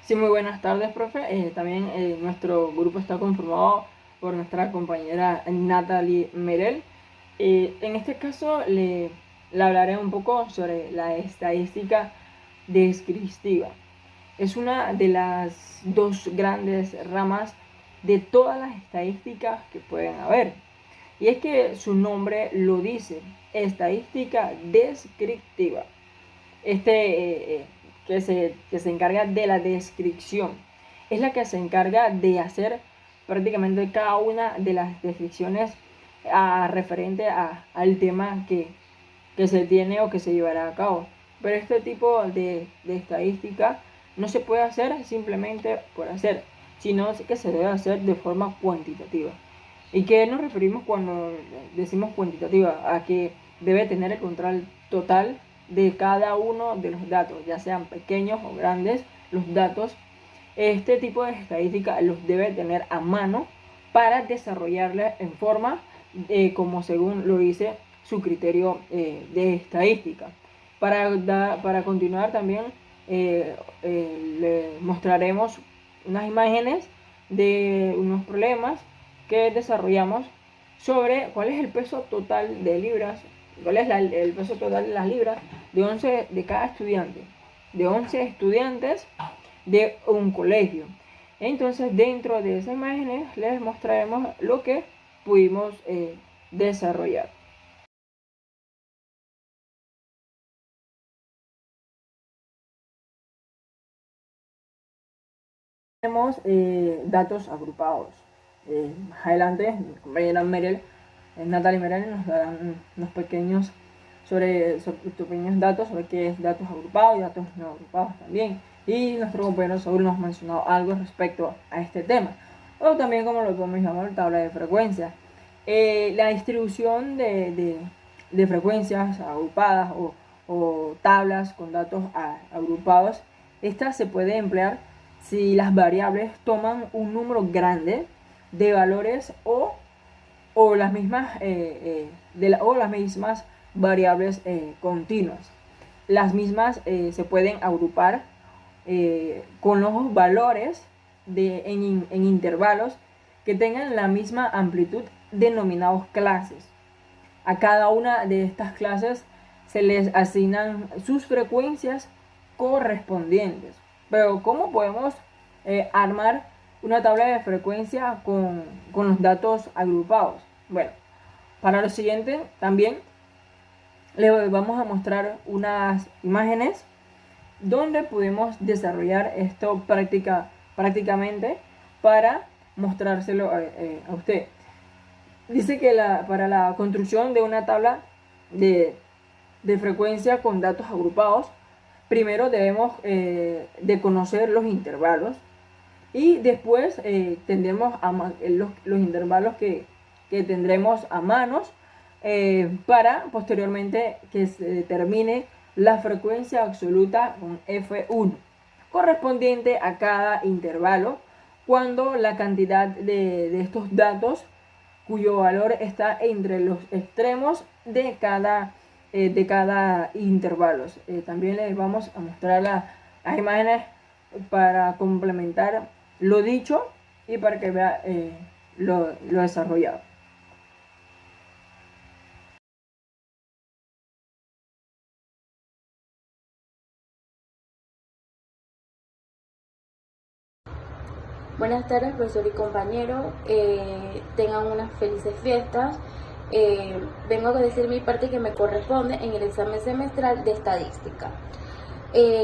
Sí, muy buenas tardes, profe. También nuestro grupo está conformado por nuestra compañera Natalie Merel. En este caso le hablaré un poco sobre la estadística descriptiva. Es una de las dos grandes ramas de todas las estadísticas que pueden haber. Y es que su nombre lo dice, estadística descriptiva. Que se encarga de la descripción. Es la que se encarga de hacer prácticamente cada una de las descripciones referente al tema que se tiene o que se llevará a cabo. Pero este tipo de estadística no se puede hacer simplemente por hacer, sino que se debe hacer de forma cuantitativa. ¿Y qué nos referimos cuando decimos cuantitativa? A que debe tener el control total de cada uno de los datos, ya sean pequeños o grandes los datos. Este tipo de estadística los debe tener a mano para desarrollarla en forma como según lo dice su criterio de estadística. Para continuar también le mostraremos unas imágenes de unos problemas que desarrollamos sobre cuál es el peso total de libras, cuál es el peso total de las libras de cada estudiante, de 11 estudiantes de un colegio. Entonces, dentro de esas imágenes les mostraremos lo que pudimos desarrollar. Tenemos datos agrupados. Más adelante, mi compañera Natalie Merel nos darán unos pequeños pequeños datos sobre qué es datos agrupados y datos no agrupados también. Y nuestro compañero Saúl nos ha mencionado algo respecto a este tema. O también, como lo podemos llamar, tabla de frecuencias. La distribución de frecuencias agrupadas o tablas con datos agrupados, esta se puede emplear si las variables toman un número grande de valores o las mismas las mismas variables continuas. Las mismas se pueden agrupar con los valores en intervalos que tengan la misma amplitud, denominados clases. A cada una de estas clases se les asignan sus frecuencias correspondientes. Pero ¿cómo podemos armar una tabla de frecuencia con los datos agrupados? Bueno, para lo siguiente también les vamos a mostrar unas imágenes donde podemos desarrollar esto prácticamente para mostrárselo a usted. Dice que para la construcción de una tabla de frecuencia con datos agrupados, primero debemos de conocer los intervalos y después tendremos los intervalos que tendremos a manos para posteriormente que se determine la frecuencia absoluta con F1 correspondiente a cada intervalo cuando la cantidad de estos datos cuyo valor está entre los extremos de cada intervalo. También les vamos a mostrar las imágenes para complementar lo dicho y para que vea lo desarrollado. Buenas tardes, profesor y compañero. Tengan unas felices fiestas. Vengo a decir mi parte que me corresponde en el examen semestral de estadística.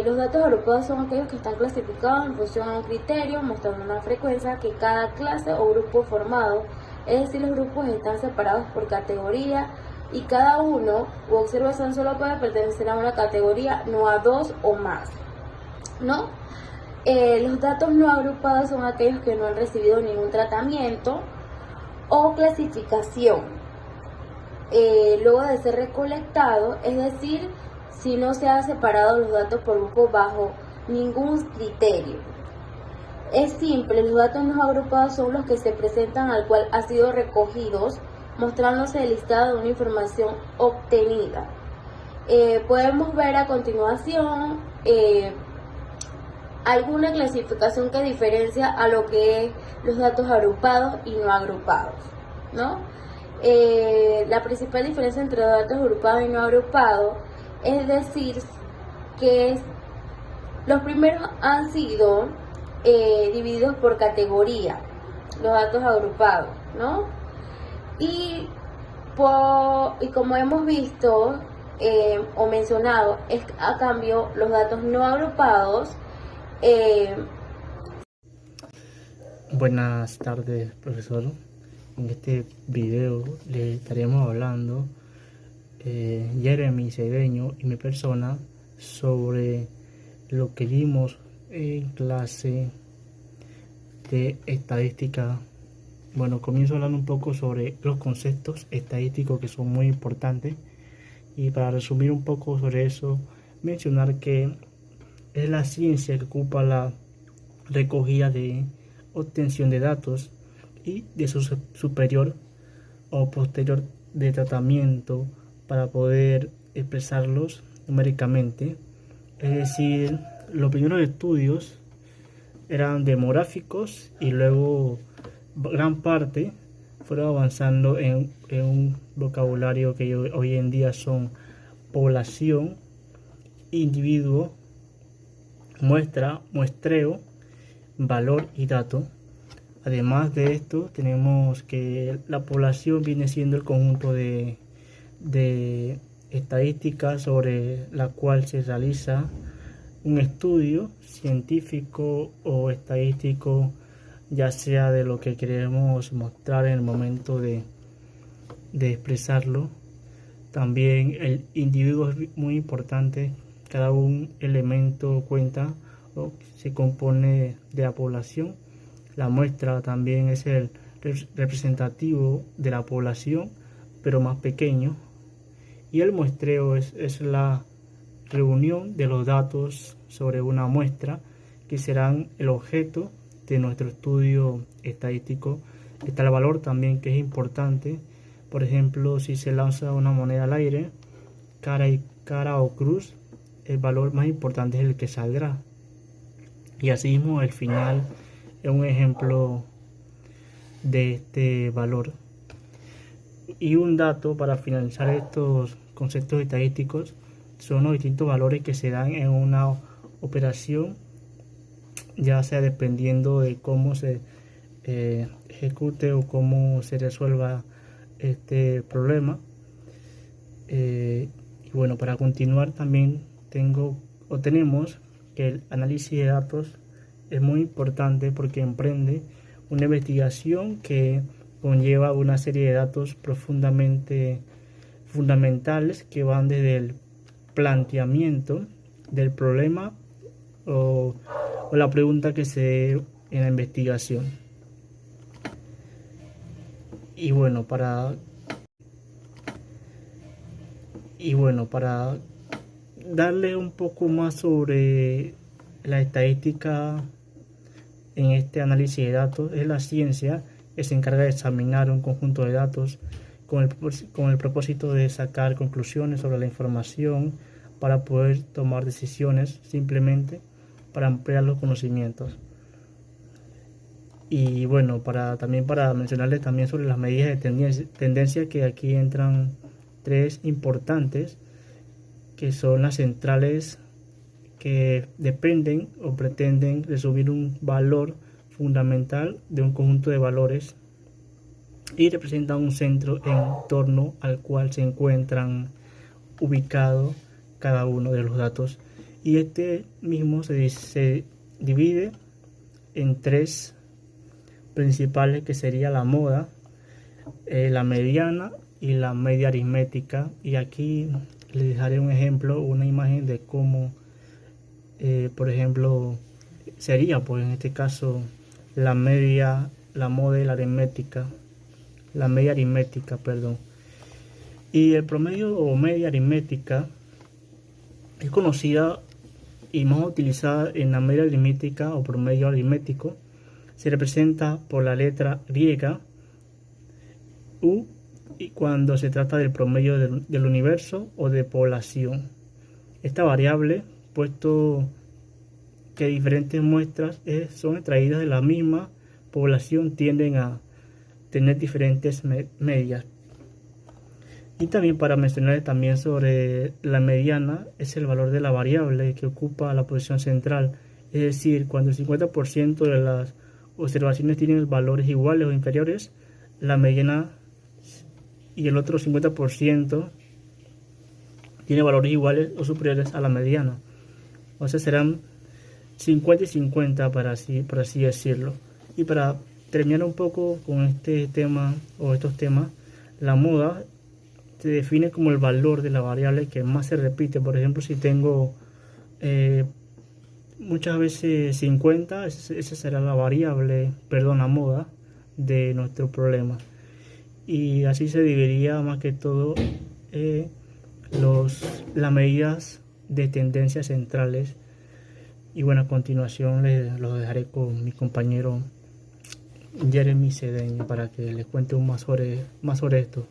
Los datos agrupados son aquellos que están clasificados en función a un criterio, mostrando una frecuencia que cada clase o grupo formado, es decir, los grupos están separados por categoría y cada uno u observación solo puede pertenecer a una categoría, no a dos o más, ¿no? Los datos no agrupados son aquellos que no han recibido ningún tratamiento o clasificación luego de ser recolectado, es decir, si no se han separado los datos por grupo bajo ningún criterio. Es simple, los datos no agrupados son los que se presentan al cual han sido recogidos, mostrándose el listado de una información obtenida. Podemos ver a continuación alguna clasificación que diferencia a lo que es los datos agrupados y no agrupados, ¿no? La principal diferencia entre datos agrupados y no agrupados es decir que los primeros han sido divididos por categoría, los datos agrupados, ¿no? Y como hemos visto o mencionado, a cambio los datos no agrupados. Buenas tardes, profesor. En este video le estaremos hablando Jeremy Cedeño y mi persona sobre lo que vimos en clase de estadística. Bueno, comienzo hablando un poco sobre los conceptos estadísticos que son muy importantes, y para resumir un poco sobre eso, mencionar que es la ciencia que ocupa la recogida de obtención de datos y de su superior o posterior de tratamiento para poder expresarlos numéricamente. Es decir, los primeros estudios eran demográficos y luego gran parte fueron avanzando en un vocabulario que hoy en día son población, individuo, muestra, muestreo, valor y dato. Además de esto, tenemos que la población viene siendo el conjunto de estadísticas sobre la cual se realiza un estudio científico o estadístico, ya sea de lo que queremos mostrar en el momento de expresarlo. También el individuo es muy importante. Cada un elemento cuenta o se compone de la población. La muestra también es el representativo de la población, pero más pequeño. Y el muestreo es la reunión de los datos sobre una muestra que serán el objeto de nuestro estudio estadístico. Está el valor también, que es importante. Por ejemplo, si se lanza una moneda al aire, cara o cruz, el valor más importante es el que saldrá. Y asimismo el final es un ejemplo de este valor. Y un dato para finalizar estos conceptos estadísticos son los distintos valores que se dan en una operación, ya sea dependiendo de cómo se ejecute o cómo se resuelva este problema. Y bueno, para continuar también tenemos que el análisis de datos es muy importante porque emprende una investigación que conlleva una serie de datos profundamente fundamentales que van desde el planteamiento del problema o la pregunta que se dé en la investigación. Y bueno, para darle un poco más sobre la estadística en este análisis de datos, es la ciencia que se encarga de examinar un conjunto de datos con el propósito de sacar conclusiones sobre la información para poder tomar decisiones, simplemente para ampliar los conocimientos. Y bueno, para mencionarles también sobre las medidas de tendencia, que aquí entran tres importantes, que son las centrales, que dependen o pretenden resumir un valor fundamental de un conjunto de valores y representan un centro en torno al cual se encuentran ubicados cada uno de los datos. Y este mismo se divide en tres principales, que sería la moda, la mediana y la media aritmética. Y aquí les dejaré un ejemplo, una imagen de cómo por ejemplo sería, pues en este caso, la media, la moda y la aritmética, la media aritmética, perdón. Y el promedio o media aritmética es conocida y más utilizada en la media aritmética o promedio aritmético. Se representa por la letra griega U, y cuando se trata del promedio del universo o de población. Esta variable, puesto que diferentes muestras son extraídas de la misma población tienden a tener diferentes medias. Y también para mencionar también sobre la mediana, es el valor de la variable que ocupa la posición central. Es decir, cuando el 50% de las observaciones tienen valores iguales o inferiores, la mediana y el otro 50% tiene valores iguales o superiores a la mediana. O sea, serán 50 y 50 por así decirlo. Y para terminar un poco con este tema o estos temas, la moda se define como el valor de la variable que más se repite. Por ejemplo, si tengo muchas veces 50, esa será la variable, la moda de nuestro problema. Y así se dividiría más que todo las medidas de tendencias centrales. Y bueno, a continuación los dejaré con mi compañero Jeremy Cedeño para que les cuente más sobre esto.